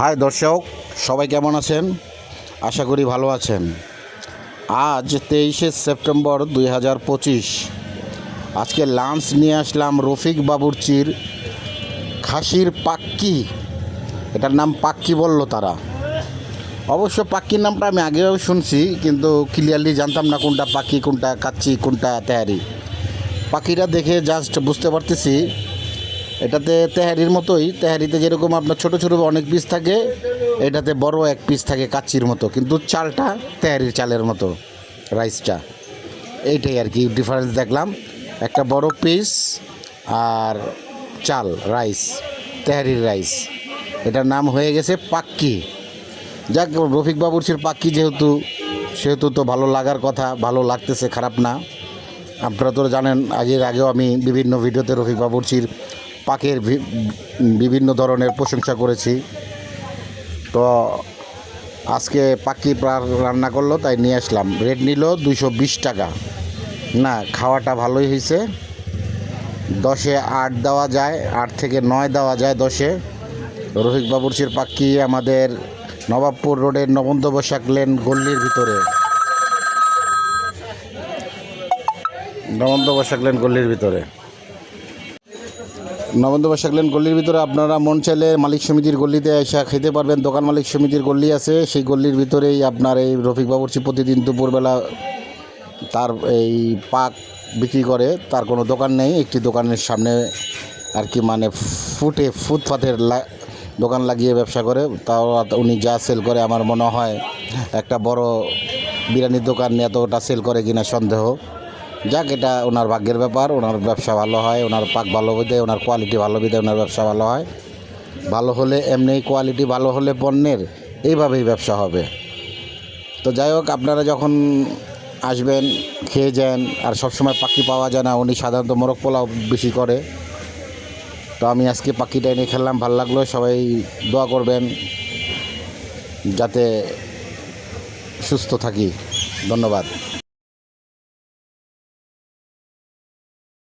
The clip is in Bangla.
হাই দর্শক, সবাই কেমন আছেন? আশা করি ভালো আছেন। আজ 23শে সেপ্টেম্বর 2025। আজকে লাঞ্চ নিয়ে আসলাম রফিক বাবুর্চির খাসির পাক্কি। এটার নাম পাক্কি বলল তারা। অবশ্য পাক্কির নামটা আমি আগেও শুনছি, কিন্তু ক্লিয়ারলি জানতাম না কোনটা পাক্কি, কোনটা কাচ্চি, কোনটা তেহারি। পাখিটা দেখে জাস্ট বুঝতে পারতেছি এটাতে তেহারির মতোই। তেহারিতে যেরকম আপনার ছোটো ছোটো অনেক পিস থাকে, এটাতে বড় এক পিস থাকে কাচ্চির মতো, কিন্তু চালটা তেহারির চালের মতো, রাইসটা। এইটাই আর কি ডিফারেন্স দেখলাম। একটা বড় পিস আর চাল, রাইস, তেহারির রাইস। এটার নাম হয়ে গেছে পাক্কি। যাক, রফিক বাবুর্চির পাক্কি সেহেতু তো ভালো লাগার কথা, ভালো লাগতেছে, খারাপ না। আপনারা তো জানেন, আগেও আমি বিভিন্ন ভিডিওতে রফিক বাবুর্চির পাকের বিভিন্ন ধরনের প্রশংসা করেছি। তো আজকে পাক্কি রান্না করলো, তাই নিয়ে আসলাম। রেট নিল 220 টাকা। না, খাওয়াটা ভালোই হয়েছে। 10-এ 8 দেওয়া যায়, 8 থেকে 9 দেওয়া যায় 10-এ। রফিক বাবুর্চির পাক্কি আমাদের নবাবপুর রোডের নবন্ত বৈশাখ লেন গল্লির ভিতরে। নবন্ত বৈশাখ লেন গল্লির ভিতরে আপনারা মন চাইলে মালিক সমিতির গল্লিতে এসে খেতে পারবেন। দোকান মালিক সমিতির গল্লি আছে, সেই গল্লির ভিতরেই আপনার এই রফিক বাবুর্চি প্রতিদিন দুপুরবেলা তার এই পাক বিক্রি করে। তার কোনো দোকান নেই, একটি দোকানের সামনে আর কি, মানে ফুটপাথের দোকান লাগিয়ে ব্যবসা করে। তাও উনি যা সেল করে, আমার মনে হয় একটা বড় বিরিয়ানির দোকান এতটা সেল করে কিনা সন্দেহ। যাক, এটা ওনার ভাগ্যের ব্যাপার। ওনার ব্যবসা ভালো হয়, ওনার পাক ভালো বিধে, ওনার কোয়ালিটি ভালো বিধে ওনার ব্যবসা ভালো হয়। ভালো হলে এমনি কোয়ালিটি ভালো হলে পণ্যের এইভাবেই ব্যবসা হবে। তো যাই হোক, আপনারা যখন আসবেন খেয়ে যান। আর সবসময় পাখি পাওয়া যায় না, উনি সাধারণত মোরগ পোলাও বেশি করে। তো আমি আজকে পাখিটা এনে খেলাম, ভালো লাগলো। সবাই দোয়া করবেন যাতে সুস্থ থাকি। ধন্যবাদ।